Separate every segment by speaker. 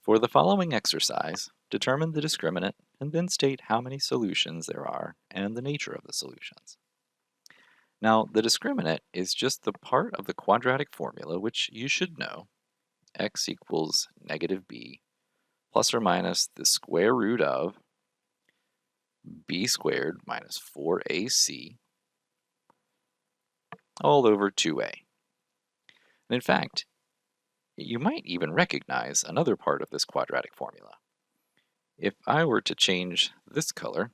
Speaker 1: For the following exercise, determine the discriminant and then state how many solutions there are and the nature of the solutions. Now, the discriminant is just the part of the quadratic formula which you should know, x equals negative b plus or minus the square root of b squared minus 4ac all over 2a. And in fact, you might even recognize another part of this quadratic formula. If I were to change this color,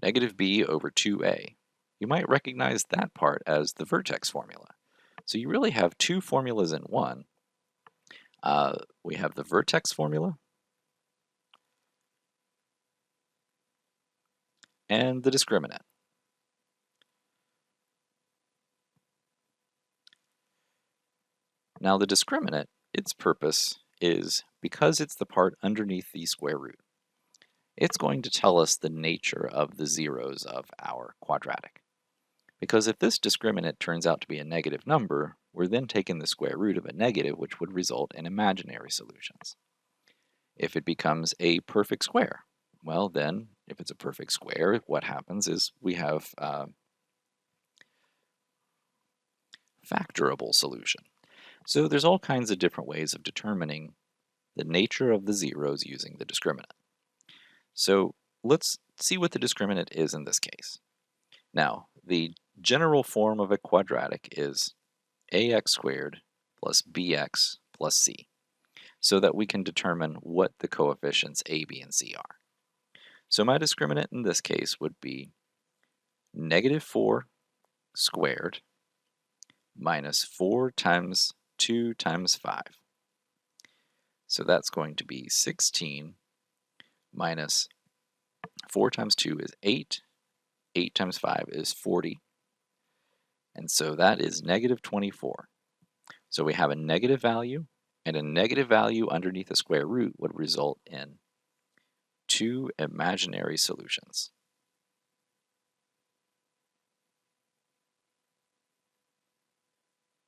Speaker 1: negative b over 2a, you might recognize that part as the vertex formula. So you really have two formulas in one. We have the vertex formula and the discriminant. Now the discriminant, its purpose is because it's the part underneath the square root. It's going to tell us the nature of the zeros of our quadratic. Because if this discriminant turns out to be a negative number, we're then taking the square root of a negative, which would result in imaginary solutions. If it becomes a perfect square, well then, if it's a perfect square, what happens is we have a factorable solution. So there's all kinds of different ways of determining the nature of the zeros using the discriminant. So let's see what the discriminant is in this case. Now, the general form of a quadratic is ax squared plus bx plus c, so that we can determine what the coefficients a, b, and c are. So my discriminant in this case would be negative 4 squared minus 4 times 2 times 5. So that's going to be 16 minus 4 times 2 is 8. 8 times 5 is 40. And so that is negative 24. So we have a negative value, and a negative value underneath a square root would result in two imaginary solutions.